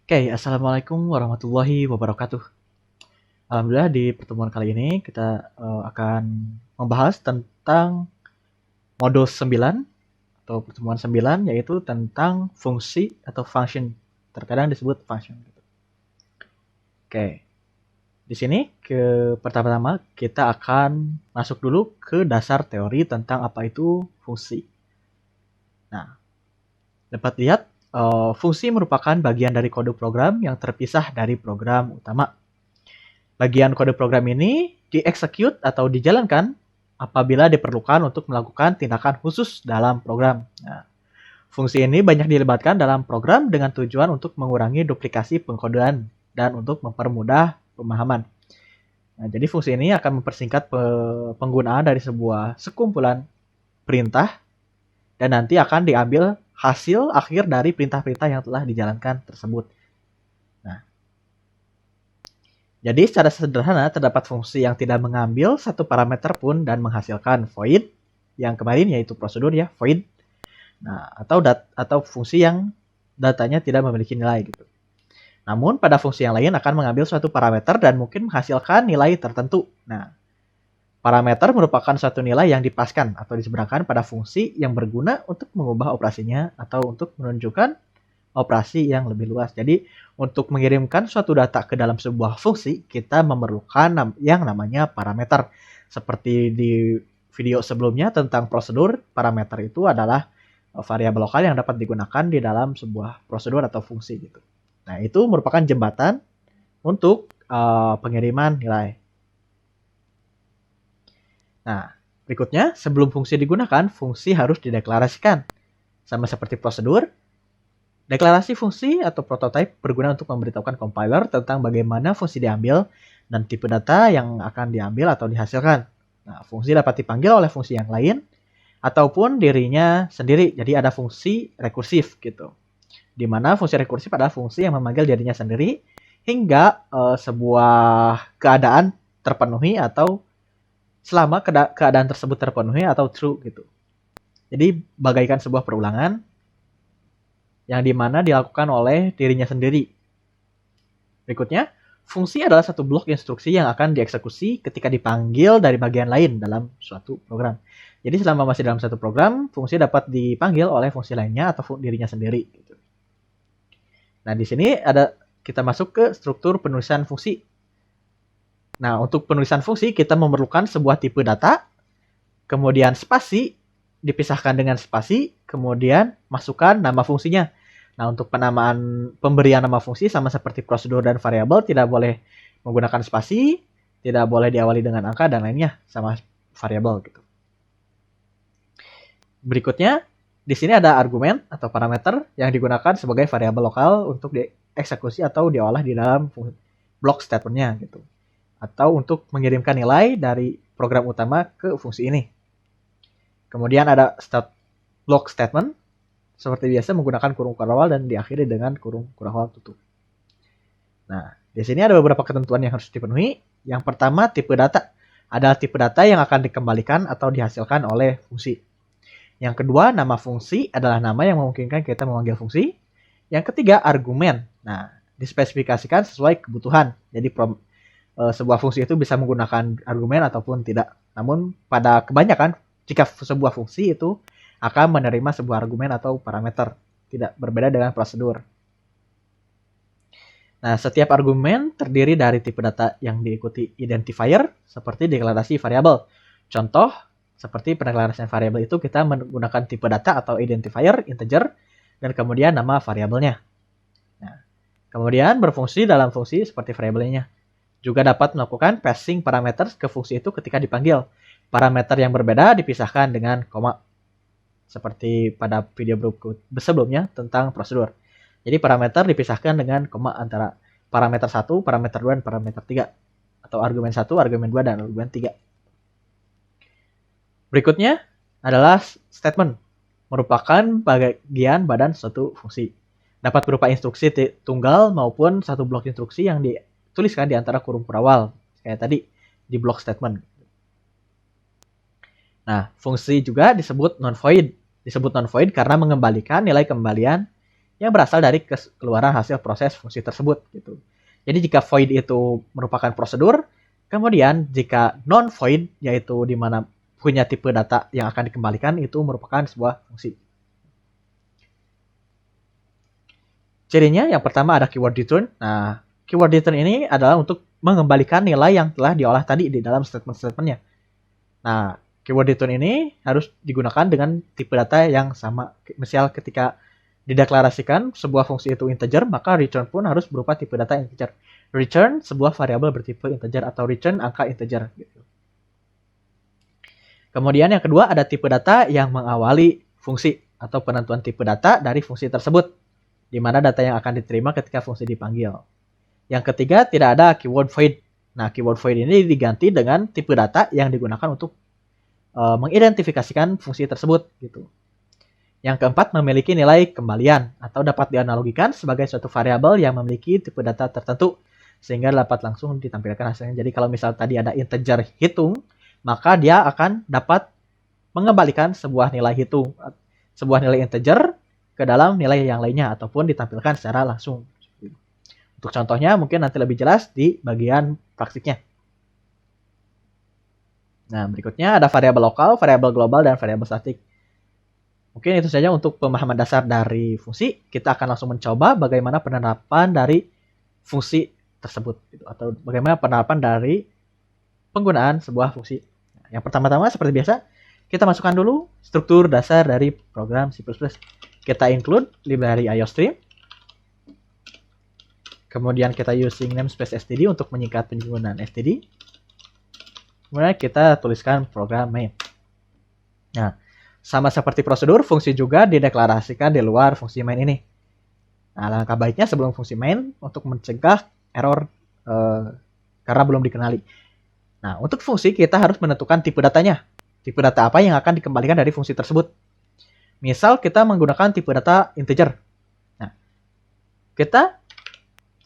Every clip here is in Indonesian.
Oke, Assalamualaikum warahmatullahi wabarakatuh. Alhamdulillah di pertemuan kali ini kita akan membahas tentang modul 9 atau pertemuan 9 yaitu tentang fungsi atau function. Terkadang disebut function. Oke, di sini pertama-tama kita akan masuk dulu ke dasar teori tentang apa itu fungsi. Nah, dapat lihat fungsi merupakan bagian dari kode program yang terpisah dari program utama. Bagian kode program ini di-execute atau dijalankan apabila diperlukan untuk melakukan tindakan khusus dalam program. Nah, fungsi ini banyak dilibatkan dalam program dengan tujuan untuk mengurangi duplikasi pengkodean dan untuk mempermudah pemahaman. Nah, jadi fungsi ini akan mempersingkat penggunaan dari sebuah sekumpulan perintah dan nanti akan diambil hasil akhir dari perintah-perintah yang telah dijalankan tersebut. Jadi secara sederhana terdapat fungsi yang tidak mengambil satu parameter pun dan menghasilkan void yang kemarin yaitu prosedur ya void. Nah, atau fungsi yang datanya tidak memiliki nilai gitu. Namun pada fungsi yang lain akan mengambil suatu parameter dan mungkin menghasilkan nilai tertentu. Nah, parameter merupakan suatu nilai yang dipaskan atau diseberangkan pada fungsi yang berguna untuk mengubah operasinya atau untuk menunjukkan operasi yang lebih luas. Jadi untuk mengirimkan suatu data ke dalam sebuah fungsi, kita memerlukan yang namanya parameter. Seperti di video sebelumnya tentang prosedur, parameter itu adalah variabel lokal yang dapat digunakan di dalam sebuah prosedur atau fungsi gitu. Nah, itu merupakan jembatan untuk pengiriman nilai. Nah, berikutnya sebelum fungsi digunakan, fungsi harus dideklarasikan. Sama seperti prosedur, deklarasi fungsi atau prototype berguna untuk memberitahukan compiler tentang bagaimana fungsi diambil dan tipe data yang akan diambil atau dihasilkan. Nah, fungsi dapat dipanggil oleh fungsi yang lain ataupun dirinya sendiri. Jadi ada fungsi rekursif gitu. Di mana fungsi rekursif adalah fungsi yang memanggil dirinya sendiri hingga sebuah keadaan terpenuhi atau selama keadaan tersebut terpenuhi atau true gitu. Jadi bagaikan sebuah perulangan yang dimana dilakukan oleh dirinya sendiri. Berikutnya, fungsi adalah satu blok instruksi yang akan dieksekusi ketika dipanggil dari bagian lain dalam suatu program. Jadi selama masih dalam satu program, fungsi dapat dipanggil oleh fungsi lainnya atau dirinya sendiri. Nah, di sini kita masuk ke struktur penulisan fungsi. Nah, untuk penulisan fungsi kita memerlukan sebuah tipe data, kemudian spasi, dipisahkan dengan spasi, kemudian masukkan nama fungsinya. Nah, untuk pemberian nama fungsi sama seperti prosedur dan variabel tidak boleh menggunakan spasi, tidak boleh diawali dengan angka dan lainnya sama variabel gitu. Berikutnya, di sini ada argumen atau parameter yang digunakan sebagai variabel lokal untuk dieksekusi atau diolah di dalam block statementnya gitu. Atau untuk mengirimkan nilai dari program utama ke fungsi ini. Kemudian ada block statement seperti biasa menggunakan kurung awal dan diakhiri dengan kurung awal tutup. Nah, di sini ada beberapa ketentuan yang harus dipenuhi. Yang pertama, tipe data. Adalah tipe data yang akan dikembalikan atau dihasilkan oleh fungsi. Yang kedua, nama fungsi adalah nama yang memungkinkan kita memanggil fungsi. Yang ketiga, argumen. Nah, dispesifikasikan sesuai kebutuhan. Jadi sebuah fungsi itu bisa menggunakan argumen ataupun tidak. Namun pada kebanyakan, jika sebuah fungsi itu akan menerima sebuah argumen atau parameter. Tidak berbeda dengan prosedur. Nah, setiap argumen terdiri dari tipe data yang diikuti identifier seperti deklarasi variabel. Contoh, seperti pendeklarasian variabel itu kita menggunakan tipe data atau identifier integer dan kemudian nama variabelnya. Nah, kemudian berfungsi dalam fungsi seperti variabelnya. Juga dapat melakukan passing parameter ke fungsi itu ketika dipanggil. Parameter yang berbeda dipisahkan dengan koma. Seperti pada video sebelumnya tentang prosedur. Jadi parameter dipisahkan dengan koma antara parameter 1, parameter 2, dan parameter 3. Atau argumen 1, argumen 2, dan argumen 3. Berikutnya adalah statement. Merupakan bagian badan suatu fungsi. Dapat berupa instruksi tunggal maupun satu blok instruksi yang dituliskan di antara kurung awal. Kayak tadi di blok statement. Nah, fungsi juga disebut non-void. Disebut non-void karena mengembalikan nilai kembalian yang berasal dari keluaran hasil proses fungsi tersebut gitu. Jadi jika void itu merupakan prosedur, kemudian jika non void yaitu di mana punya tipe data yang akan dikembalikan itu merupakan sebuah fungsi. Cirinya yang pertama ada keyword return. Nah, keyword return ini adalah untuk mengembalikan nilai yang telah diolah tadi di dalam statement-statementnya. Nah, keyword return ini harus digunakan dengan tipe data yang sama. Misal ketika dideklarasikan sebuah fungsi itu integer, maka return pun harus berupa tipe data integer. Return sebuah variabel bertipe integer atau return angka integer. Gitu. Kemudian yang kedua ada tipe data yang mengawali fungsi atau penentuan tipe data dari fungsi tersebut, di mana data yang akan diterima ketika fungsi dipanggil. Yang ketiga tidak ada keyword void. Nah, keyword void ini diganti dengan tipe data yang digunakan untuk mengidentifikasikan fungsi tersebut gitu. Yang keempat memiliki nilai kembalian atau dapat dianalogikan sebagai suatu variabel yang memiliki tipe data tertentu sehingga dapat langsung ditampilkan hasilnya. Jadi kalau misal tadi ada integer hitung, maka dia akan dapat mengembalikan sebuah nilai hitung, sebuah nilai integer ke dalam nilai yang lainnya ataupun ditampilkan secara langsung. Untuk contohnya mungkin nanti lebih jelas di bagian praktiknya. Nah, berikutnya ada variabel lokal, variabel global, dan variabel statik. Mungkin itu saja untuk pemahaman dasar dari fungsi. Kita akan langsung mencoba bagaimana penerapan dari fungsi tersebut, gitu, atau bagaimana penerapan dari penggunaan sebuah fungsi. Nah, yang pertama-tama seperti biasa, kita masukkan dulu struktur dasar dari program C++. Kita include library IOStream. Kemudian kita using namespace std untuk menyingkat penggunaan std. Kemudian kita tuliskan program main. Nah, sama seperti prosedur, fungsi juga dideklarasikan di luar fungsi main ini. Nah, langkah baiknya sebelum fungsi main untuk mencegah error karena belum dikenali. Nah, untuk fungsi kita harus menentukan tipe datanya. Tipe data apa yang akan dikembalikan dari fungsi tersebut. Misal kita menggunakan tipe data integer. Nah, kita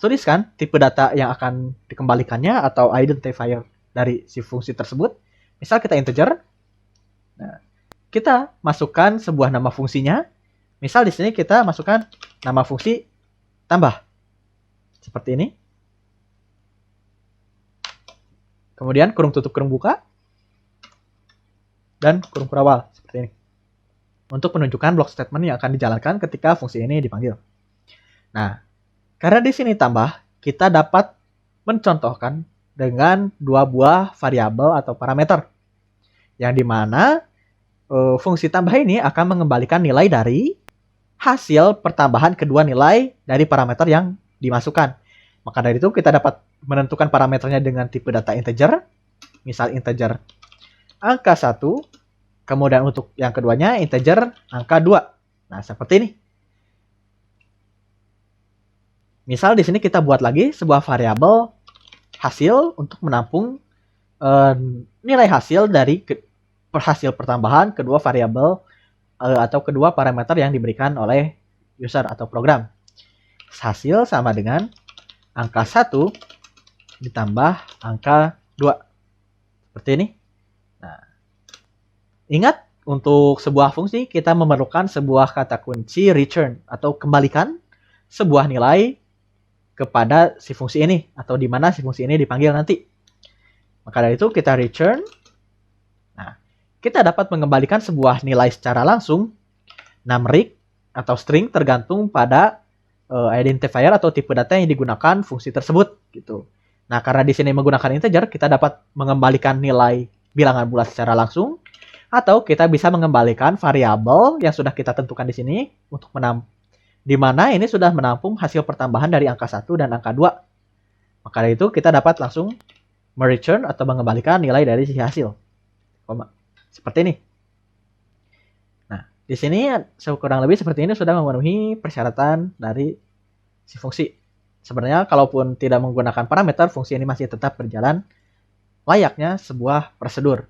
tuliskan tipe data yang akan dikembalikannya atau identifier dari si fungsi tersebut. Misal kita integer. Nah, kita masukkan sebuah nama fungsinya. Misal di sini kita masukkan nama fungsi tambah. Seperti ini. Kemudian kurung tutup kurung buka. Dan kurung kurawal. Seperti ini. Untuk menunjukkan block statement yang akan dijalankan ketika fungsi ini dipanggil. Nah, karena di sini tambah, kita dapat mencontohkan dengan dua buah variabel atau parameter. Yang dimana fungsi tambah ini akan mengembalikan nilai dari hasil pertambahan kedua nilai dari parameter yang dimasukkan. Maka dari itu kita dapat menentukan parameternya dengan tipe data integer. Misal integer angka 1. Kemudian untuk yang keduanya integer angka 2. Nah, seperti ini. Misal di sini kita buat lagi sebuah variabel hasil untuk menampung nilai hasil dari hasil pertambahan kedua variabel atau kedua parameter yang diberikan oleh user atau program. Hasil sama dengan angka 1 ditambah angka 2. Seperti ini. Nah, ingat untuk sebuah fungsi kita memerlukan sebuah kata kunci return atau kembalikan sebuah nilai kepada si fungsi ini atau di mana si fungsi ini dipanggil nanti. Maka dari itu kita return. Nah, kita dapat mengembalikan sebuah nilai secara langsung numeric atau string tergantung pada identifier atau tipe data yang digunakan fungsi tersebut gitu. Nah, karena di sini menggunakan integer, kita dapat mengembalikan nilai bilangan bulat secara langsung atau kita bisa mengembalikan variabel yang sudah kita tentukan di sini untuk di mana ini sudah menampung hasil pertambahan dari angka 1 dan angka 2. Maka dari itu kita dapat langsung mereturn atau mengembalikan nilai dari si hasil. Seperti ini. Nah, di sini kurang lebih seperti ini sudah memenuhi persyaratan dari si fungsi. Sebenarnya kalaupun tidak menggunakan parameter, fungsi ini masih tetap berjalan layaknya sebuah prosedur.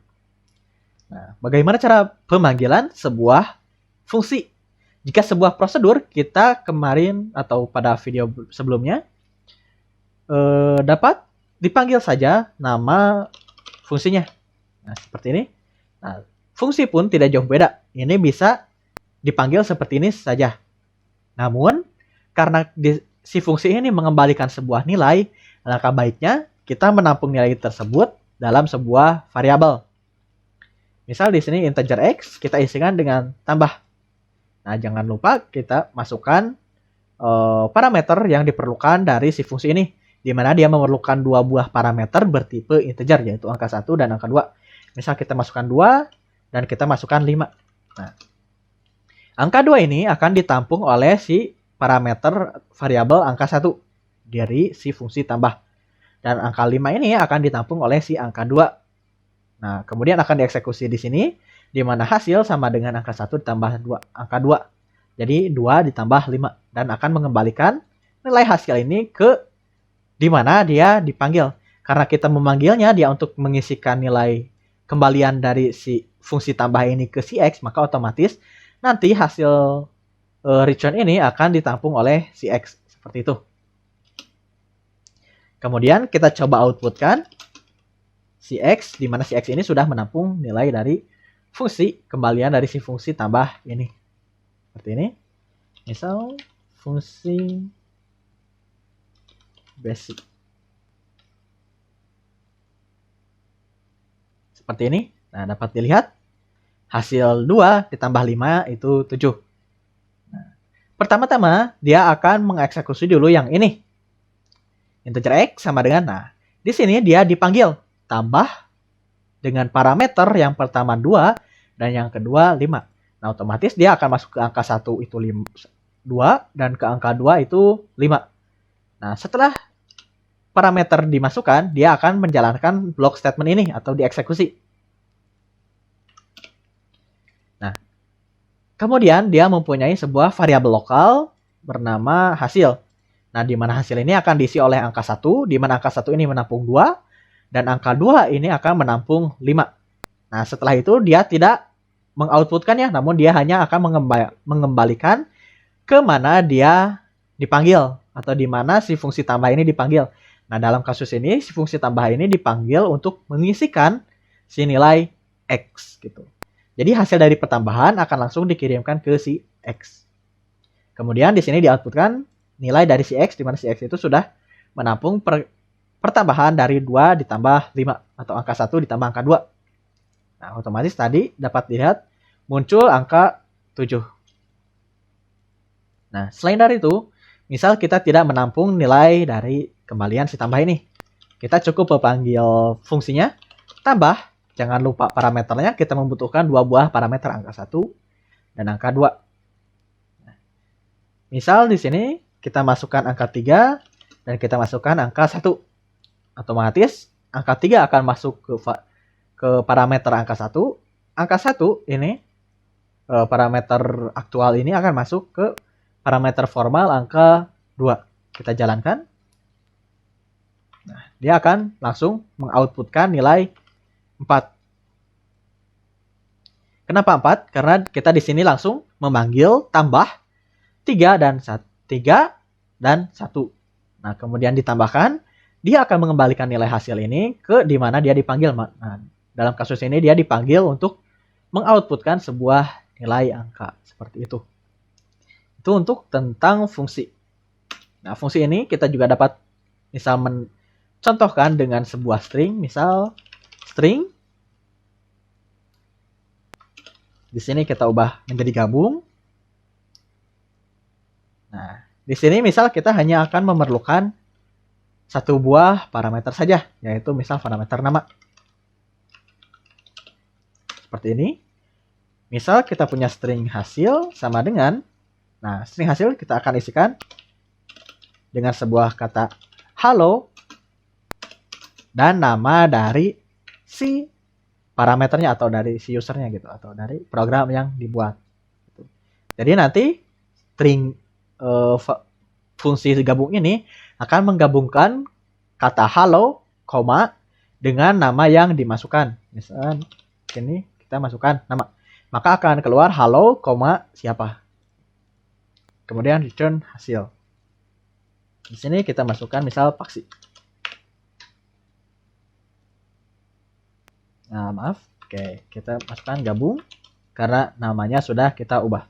Nah, bagaimana cara pemanggilan sebuah fungsi? Jika sebuah prosedur, kita kemarin atau pada video sebelumnya dapat dipanggil saja nama fungsinya. Nah, seperti ini. Nah, fungsi pun tidak jauh beda. Ini bisa dipanggil seperti ini saja. Namun, karena si fungsi ini mengembalikan sebuah nilai, langkah baiknya kita menampung nilai tersebut dalam sebuah variabel. Misal di sini integer x kita isikan dengan tambah. Nah, jangan lupa kita masukkan parameter yang diperlukan dari si fungsi ini, di mana dia memerlukan dua buah parameter bertipe integer, yaitu angka 1 dan angka 2. Misal kita masukkan 2 dan kita masukkan 5. Nah, angka 2 ini akan ditampung oleh si parameter variabel angka 1 dari si fungsi tambah. Dan angka 5 ini akan ditampung oleh si angka 2. Nah, kemudian akan dieksekusi di sini, di mana hasil sama dengan angka 1 ditambah 2, angka 2. Jadi 2 ditambah 5 dan akan mengembalikan nilai hasil ini ke di mana dia dipanggil. Karena kita memanggilnya dia untuk mengisikan nilai kembalian dari si fungsi tambah ini ke si x, maka otomatis nanti hasil return ini akan ditampung oleh si x seperti itu. Kemudian kita coba outputkan si x, di mana si x ini sudah menampung nilai dari fungsi kembalian dari si fungsi tambah ini. Seperti ini. Misal fungsi basic. Seperti ini. Nah, dapat dilihat hasil 2 ditambah 5 itu 7. Nah, pertama-tama dia akan mengeksekusi dulu yang ini. Integer x sama dengan, nah, di sini dia dipanggil tambah dengan parameter yang pertama 2 dan yang kedua 5. Nah, otomatis dia akan masuk ke angka 1 itu 2 dan ke angka 2 itu 5. Nah, setelah parameter dimasukkan, dia akan menjalankan block statement ini atau dieksekusi. Nah, kemudian dia mempunyai sebuah variabel lokal bernama hasil. Nah, di mana hasil ini akan diisi oleh angka 1, di mana angka 1 ini menampung 2, dan angka 2 ini akan menampung 5. Nah, setelah itu dia tidak mengoutputkannya, namun dia hanya akan mengembalikan ke mana dia dipanggil, atau di mana si fungsi tambah ini dipanggil. Nah, dalam kasus ini, si fungsi tambah ini dipanggil untuk mengisikan si nilai x, gitu. Jadi, hasil dari pertambahan akan langsung dikirimkan ke si x. Kemudian, di sini di-outputkan nilai dari si x, di mana si x itu sudah menampung pertambahan dari 2 ditambah 5, atau angka 1 ditambah angka 2. Nah, otomatis tadi dapat dilihat muncul angka 7. Nah, selain dari itu, misal kita tidak menampung nilai dari kembalian si tambah ini. Kita cukup memanggil fungsinya tambah, jangan lupa parameternya, kita membutuhkan dua buah parameter angka 1 dan angka 2. Nah, misal di sini kita masukkan angka 3 dan kita masukkan angka 1. Otomatis angka 3 akan masuk ke parameter angka 1. Angka 1 ini, parameter aktual ini akan masuk ke parameter formal angka 2. Kita jalankan. Nah, dia akan langsung mengoutputkan nilai 4. Kenapa 4? Karena kita di sini langsung memanggil tambah 3 dan 1. Nah, kemudian ditambahkan, dia akan mengembalikan nilai hasil ini ke di mana dia dipanggil. Nah, dalam kasus ini dia dipanggil untuk mengoutputkan sebuah nilai angka seperti itu. Itu untuk tentang fungsi. Nah, fungsi ini kita juga dapat misal mencontohkan dengan sebuah string, misal string. Di sini kita ubah menjadi gabung. Nah, di sini misal kita hanya akan memerlukan satu buah parameter saja, yaitu misal parameter nama. Seperti ini. Misal kita punya string hasil sama dengan, nah, string hasil kita akan isikan dengan sebuah kata halo dan nama dari si parameternya atau dari si usernya gitu, atau dari program yang dibuat. Jadi nanti string fungsi gabung ini akan menggabungkan kata halo, koma dengan nama yang dimasukkan. Misalnya ini kita masukkan nama, maka akan keluar halo, koma siapa. Kemudian return hasil. Di sini kita masukkan misal Paksi. Nah, maaf. Oke, kita masukkan gabung karena namanya sudah kita ubah.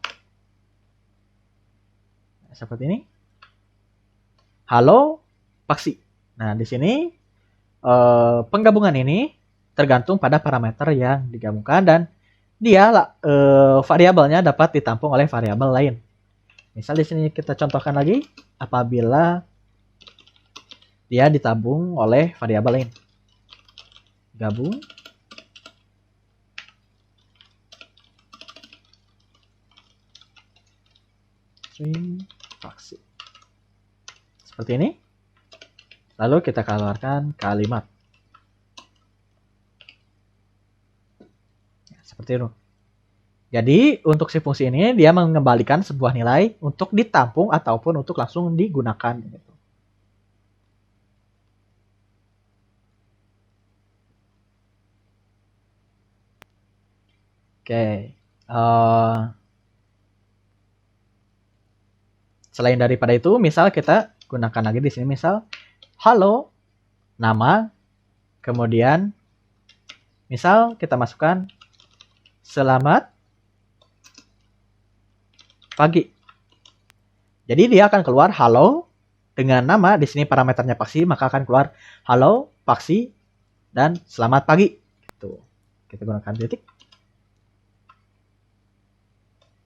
Nah, seperti ini. halo paksi. Nah, di sini penggabungan ini tergantung pada parameter yang digabungkan dan dia variabelnya dapat ditampung oleh variabel lain. Misal di sini kita contohkan lagi apabila dia ditabung oleh variabel lain. Gabung string paksi. Seperti ini. Lalu kita keluarkan kalimat. Seperti itu. Jadi untuk si fungsi ini dia mengembalikan sebuah nilai untuk ditampung ataupun untuk langsung digunakan. Gitu. Oke. Selain daripada itu, misal kita gunakan lagi di sini misal halo nama, kemudian misal kita masukkan selamat pagi. Jadi dia akan keluar halo dengan nama, di sini parameternya paksi, maka akan keluar halo paksi dan selamat pagi. Gitu. Kita gunakan titik.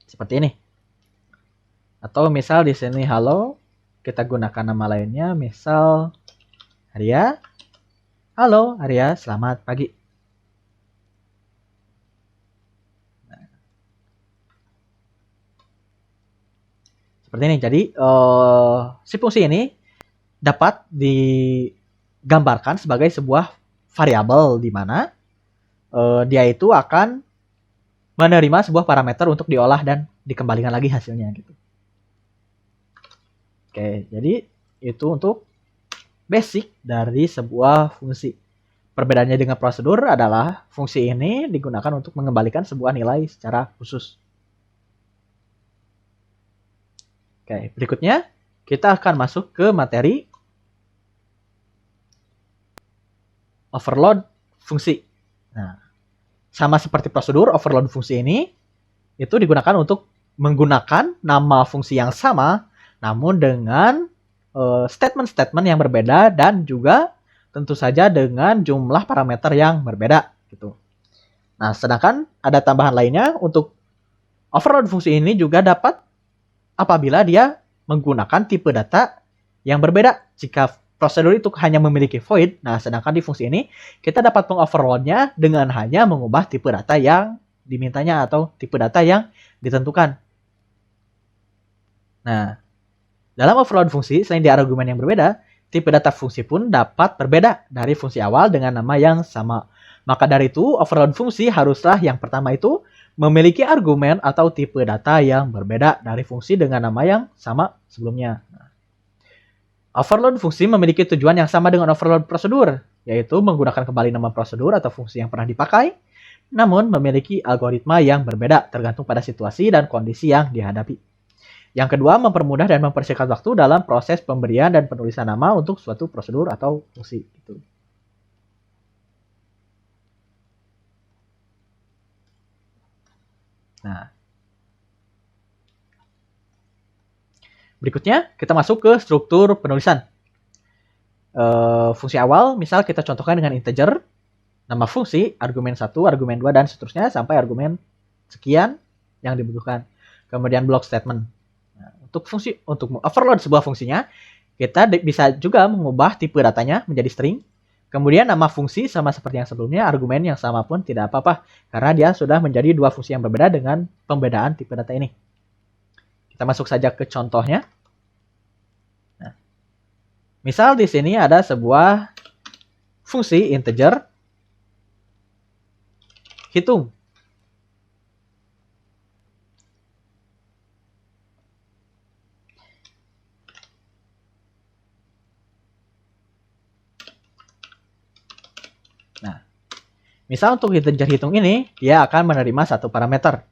Seperti ini. Atau misal di sini halo, kita gunakan nama lainnya, misal Arya. Halo Arya, selamat pagi. Seperti ini. Jadi si fungsi ini dapat digambarkan sebagai sebuah variabel di mana dia itu akan menerima sebuah parameter untuk diolah dan dikembalikan lagi hasilnya gitu. Oke, jadi itu untuk basic dari sebuah fungsi. Perbedaannya dengan prosedur adalah fungsi ini digunakan untuk mengembalikan sebuah nilai secara khusus. Oke, berikutnya kita akan masuk ke materi overload fungsi. Nah, sama seperti prosedur, overload fungsi ini itu digunakan untuk menggunakan nama fungsi yang sama namun dengan statement-statement yang berbeda dan juga tentu saja dengan jumlah parameter yang berbeda gitu. Nah, sedangkan ada tambahan lainnya untuk overload fungsi ini juga dapat apabila dia menggunakan tipe data yang berbeda. Jika prosedur itu hanya memiliki void, nah sedangkan di fungsi ini kita dapat mengoverloadnya dengan hanya mengubah tipe data yang dimintanya atau tipe data yang ditentukan. Nah, dalam overload fungsi, selain di argumen yang berbeda, tipe data fungsi pun dapat berbeda dari fungsi awal dengan nama yang sama. Maka dari itu, overload fungsi haruslah yang pertama itu memiliki argumen atau tipe data yang berbeda dari fungsi dengan nama yang sama sebelumnya. Overload fungsi memiliki tujuan yang sama dengan overload prosedur, yaitu menggunakan kembali nama prosedur atau fungsi yang pernah dipakai, namun memiliki algoritma yang berbeda tergantung pada situasi dan kondisi yang dihadapi. Yang kedua, mempermudah dan mempersingkat waktu dalam proses pemberian dan penulisan nama untuk suatu prosedur atau fungsi. Gitu. Nah, berikutnya kita masuk ke struktur penulisan. Fungsi awal, misal kita contohkan dengan integer, nama fungsi, argumen 1, argumen 2, dan seterusnya sampai argumen sekian yang dibutuhkan. Kemudian block statement. Nah, untuk overload sebuah fungsinya, kita bisa juga mengubah tipe datanya menjadi string. Kemudian nama fungsi sama seperti yang sebelumnya, argumen yang sama pun tidak apa-apa. Karena dia sudah menjadi dua fungsi yang berbeda dengan pembedaan tipe data ini. Kita masuk saja ke contohnya. Nah, misal di sini ada sebuah fungsi integer hitung. Nah, misal untuk integer hitung ini, dia akan menerima satu parameter.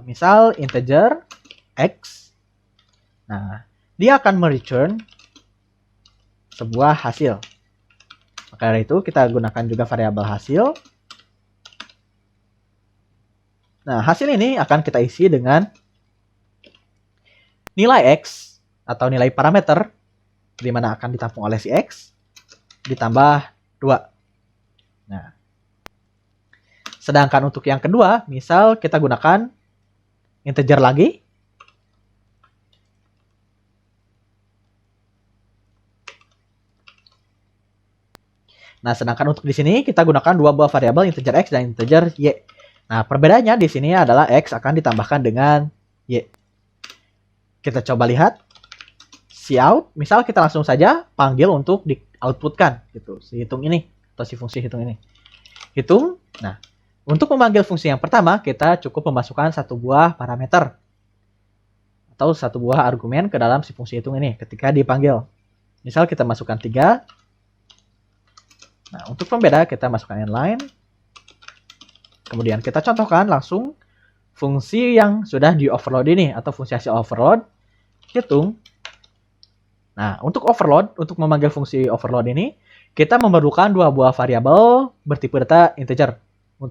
Misal integer x. Nah, dia akan mereturn sebuah hasil. Maka dari itu kita gunakan juga variabel hasil. Nah, hasil ini akan kita isi dengan nilai x atau nilai parameter di mana akan ditampung oleh si X, ditambah 2. Nah, sedangkan untuk yang kedua, misal kita gunakan integer lagi. Nah, sedangkan untuk di sini kita gunakan dua buah variabel integer X dan integer Y. Nah, perbedaannya di sini adalah X akan ditambahkan dengan Y. Kita coba lihat. Cout, misal kita langsung saja panggil untuk di outputkan gitu, si hitung ini atau si fungsi hitung ini. Hitung. Nah, untuk memanggil fungsi yang pertama, kita cukup memasukkan satu buah parameter atau satu buah argumen ke dalam si fungsi hitung ini ketika dipanggil. Misal kita masukkan 3. Nah, untuk pembeda kita masukkan inline. Kemudian kita contohkan langsung fungsi yang sudah di overload ini atau fungsi hasil overload hitung. Nah, untuk overload, untuk memanggil fungsi overload ini, kita memerlukan dua buah variabel bertipe data integer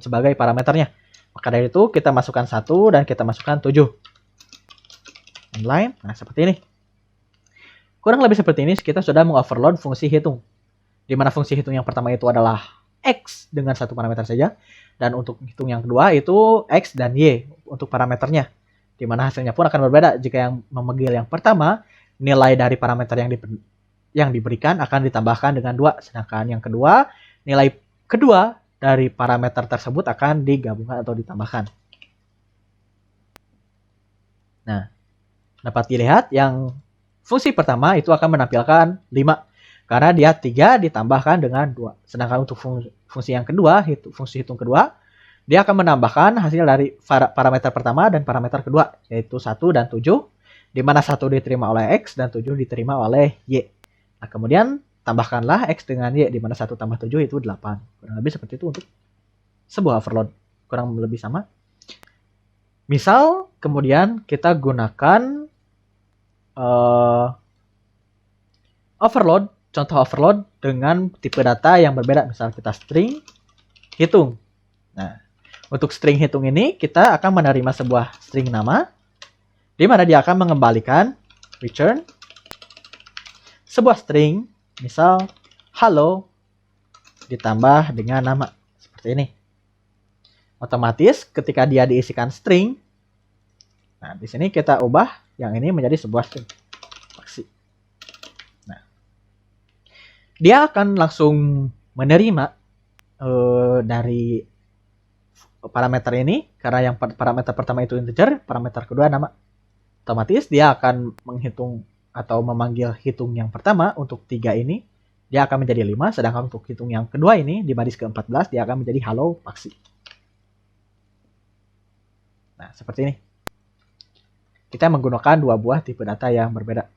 sebagai parameternya. Maka dari itu kita masukkan 1 dan kita masukkan 7. Inline, nah seperti ini. Kurang lebih seperti ini kita sudah mengoverload fungsi hitung. Di mana fungsi hitung yang pertama itu adalah X dengan satu parameter saja. Dan untuk hitung yang kedua itu X dan Y untuk parameternya. Di mana hasilnya pun akan berbeda. Jika yang memanggil yang pertama, nilai dari parameter yang diberikan akan ditambahkan dengan 2. Sedangkan yang kedua, nilai kedua dari parameter tersebut akan digabungkan atau ditambahkan. Nah, dapat dilihat yang fungsi pertama itu akan menampilkan 5. Karena dia 3 ditambahkan dengan 2. Sedangkan untuk fungsi yang kedua, fungsi hitung kedua, dia akan menambahkan hasil dari parameter pertama dan parameter kedua, yaitu 1 dan 7. Di mana 1 diterima oleh X dan 7 diterima oleh Y. Nah, kemudian tambahkanlah X dengan Y, di mana 1 tambah 7 itu 8. Kurang lebih seperti itu untuk sebuah overload. Kurang lebih sama. Misal, kemudian kita gunakan overload, contoh overload dengan tipe data yang berbeda. Misal kita string hitung. Nah, untuk string hitung ini kita akan menerima sebuah string nama, di mana dia akan mengembalikan return sebuah string, misal hello ditambah dengan nama seperti ini. Otomatis ketika dia diisikan string, nah di sini kita ubah yang ini menjadi sebuah string. Nah, dia akan langsung menerima dari parameter ini karena yang parameter pertama itu integer, parameter kedua nama. Otomatis dia akan menghitung atau memanggil hitung yang pertama untuk 3 ini, dia akan menjadi 5, sedangkan untuk hitung yang kedua ini di baris ke-14 dia akan menjadi hello paksi. Nah, seperti ini. Kita menggunakan dua buah tipe data yang berbeda.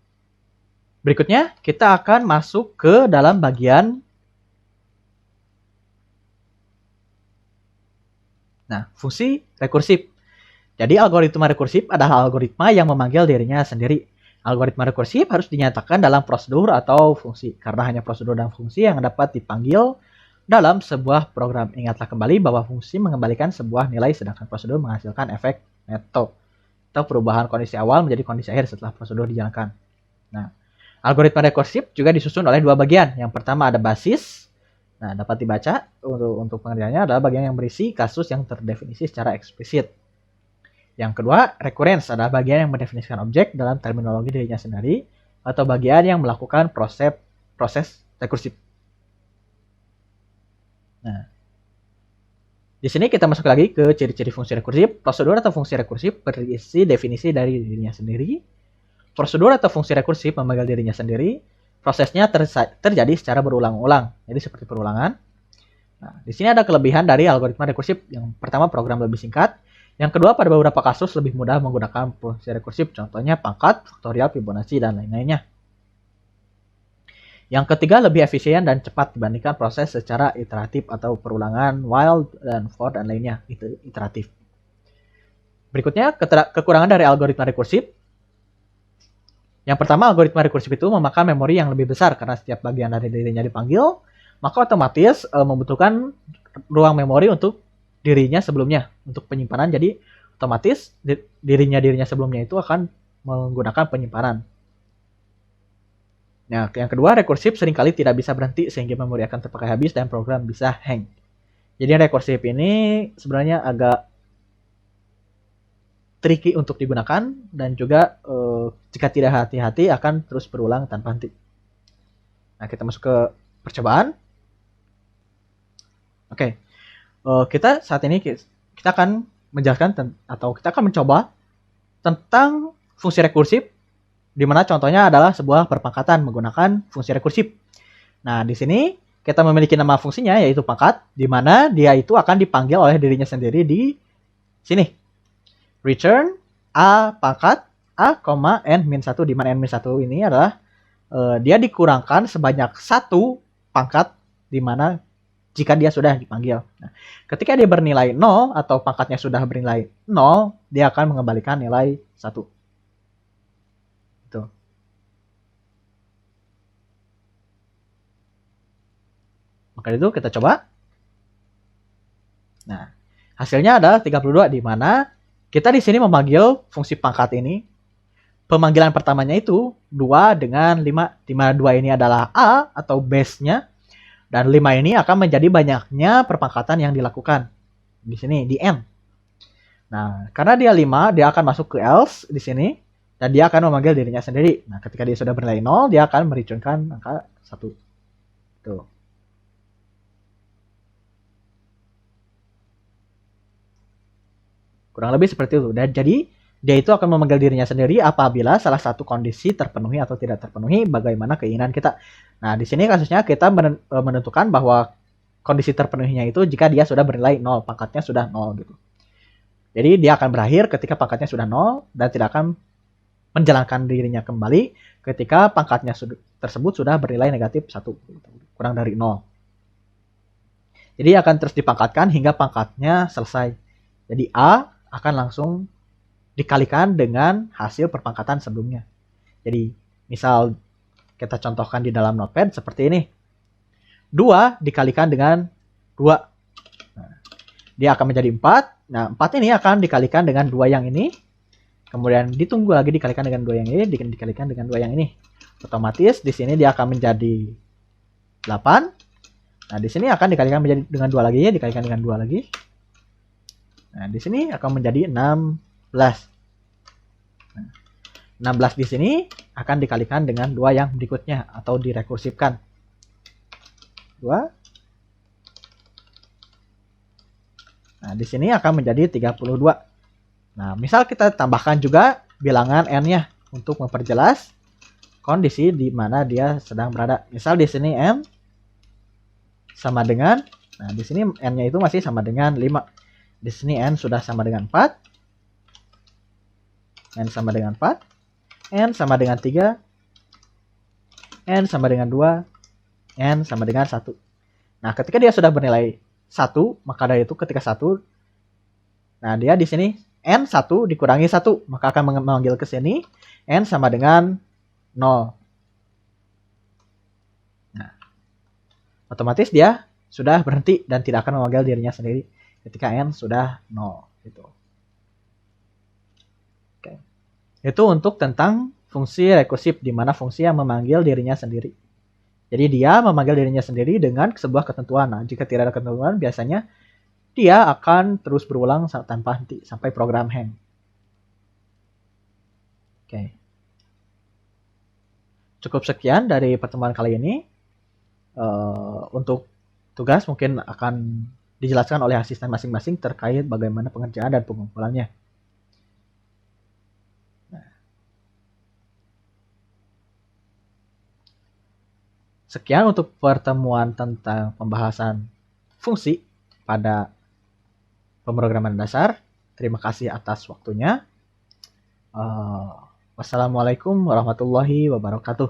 Berikutnya, kita akan masuk ke dalam bagian fungsi rekursif. Jadi algoritma rekursif adalah algoritma yang memanggil dirinya sendiri. Algoritma rekursif harus dinyatakan dalam prosedur atau fungsi, karena hanya prosedur dan fungsi yang dapat dipanggil dalam sebuah program. Ingatlah kembali bahwa fungsi mengembalikan sebuah nilai, sedangkan prosedur menghasilkan efek neto atau perubahan kondisi awal menjadi kondisi akhir setelah prosedur dijalankan. Nah, algoritma rekursif juga disusun oleh dua bagian. Yang pertama ada basis. Nah, dapat dibaca untuk pengertiannya adalah bagian yang berisi kasus yang terdefinisi secara eksplisit. Yang kedua, recurrence adalah bagian yang mendefinisikan objek dalam terminologi dirinya sendiri atau bagian yang melakukan proses rekursif. Nah, di sini kita masuk lagi ke ciri-ciri fungsi rekursif. Prosedur atau fungsi rekursif berisi definisi dari dirinya sendiri. Prosedur atau fungsi rekursif memanggil dirinya sendiri. Prosesnya terjadi secara berulang-ulang, jadi seperti perulangan. Nah, di sini ada kelebihan dari algoritma rekursif. Yang pertama, program lebih singkat. Yang kedua, pada beberapa kasus lebih mudah menggunakan fungsi rekursif, contohnya pangkat, faktorial, Fibonacci, dan lain-lainnya. Yang ketiga, lebih efisien dan cepat dibandingkan proses secara iteratif atau perulangan, while, dan for, dan lainnya, itu iteratif. Berikutnya, kekurangan dari algoritma rekursif. Yang pertama, algoritma rekursif itu memakan memori yang lebih besar karena setiap bagian dari dirinya dipanggil, maka otomatis membutuhkan ruang memori untuk dirinya sebelumnya untuk penyimpanan. Jadi otomatis dirinya sebelumnya itu akan menggunakan penyimpanan. Nah, yang kedua, rekursif seringkali tidak bisa berhenti sehingga memori akan terpakai habis dan program bisa hang. Jadi rekursif ini sebenarnya agak tricky untuk digunakan dan juga jika tidak hati-hati akan terus berulang tanpa henti. Nah, kita masuk ke percobaan. Oke, kita saat ini kita akan menjelaskan atau kita akan mencoba tentang fungsi rekursif, di mana contohnya adalah sebuah perpangkatan menggunakan fungsi rekursif. Nah, di sini kita memiliki nama fungsinya yaitu pangkat, di mana dia itu akan dipanggil oleh dirinya sendiri di sini. Return A pangkat A, n-1, di mana n-1 ini adalah dia dikurangkan sebanyak 1 pangkat di mana jika dia sudah dipanggil. Nah, ketika dia bernilai 0 atau pangkatnya sudah bernilai 0, dia akan mengembalikan nilai 1. Itu. Maka itu kita coba. Nah, hasilnya adalah 32 di mana kita di sini memanggil fungsi pangkat ini. Pemanggilan pertamanya itu 2 dengan 5, di mana 2 ini adalah A atau base-nya. Dan 5 ini akan menjadi banyaknya perpangkatan yang dilakukan. Di sini, di N. Nah, karena dia 5, dia akan masuk ke else di sini. Dan dia akan memanggil dirinya sendiri. Nah, ketika dia sudah bernilai 0, dia akan mereturn angka 1. Tuh. Kurang lebih seperti itu. Dan jadi, dia itu akan memanggil dirinya sendiri apabila salah satu kondisi terpenuhi atau tidak terpenuhi bagaimana keinginan kita. Nah, di sini kasusnya kita menentukan bahwa kondisi terpenuhinya itu jika dia sudah bernilai 0, pangkatnya sudah 0 gitu. Jadi dia akan berakhir ketika pangkatnya sudah 0 dan tidak akan menjalankan dirinya kembali ketika pangkatnya tersebut sudah bernilai negatif 1, kurang dari 0. Jadi akan terus dipangkatkan hingga pangkatnya selesai. Jadi A akan langsung dikalikan dengan hasil perpangkatan sebelumnya. Jadi misal kita contohkan di dalam notepad seperti ini. 2 dikalikan dengan 2. Nah, dia akan menjadi 4. Nah, 4 ini akan dikalikan dengan 2 yang ini. Kemudian ditunggu lagi dikalikan dengan 2 yang ini, dikalikan dengan 2 yang ini. Otomatis di sini dia akan menjadi 8. Nah, di sini akan dikalikan menjadi dengan 2 lagi, dikalikan dengan 2 lagi. Nah, di sini akan menjadi 16. Nah, 16 di sini akan dikalikan dengan 2 yang berikutnya atau direkursifkan. 2. Nah, di sini akan menjadi 32. Nah, misal kita tambahkan juga bilangan n-nya untuk memperjelas kondisi di mana dia sedang berada. Misal di sini n sama dengan, nah di sini n-nya itu masih sama dengan 5. Di sini n sudah sama dengan 4. N sama dengan 4. N sama dengan 3. N sama dengan 2. N sama dengan 1. Nah, ketika dia sudah bernilai 1, maka dari itu ketika 1, nah dia di sini N1 dikurangi 1, maka akan memanggil ke sini N sama dengan 0. Nah, otomatis dia sudah berhenti dan tidak akan memanggil dirinya sendiri ketika N sudah 0 gitu. Oke. Itu untuk tentang fungsi rekursif, di mana fungsi yang memanggil dirinya sendiri. Jadi dia memanggil dirinya sendiri dengan sebuah ketentuan. Nah, jika tidak ada ketentuan, biasanya dia akan terus berulang tanpa henti sampai program hang. Oke. Cukup sekian dari pertemuan kali ini. Untuk tugas mungkin akan dijelaskan oleh asisten masing-masing terkait bagaimana pengerjaan dan pengumpulannya. Sekian untuk pertemuan tentang pembahasan fungsi pada pemrograman dasar. Terima kasih atas waktunya. Wassalamualaikum warahmatullahi wabarakatuh.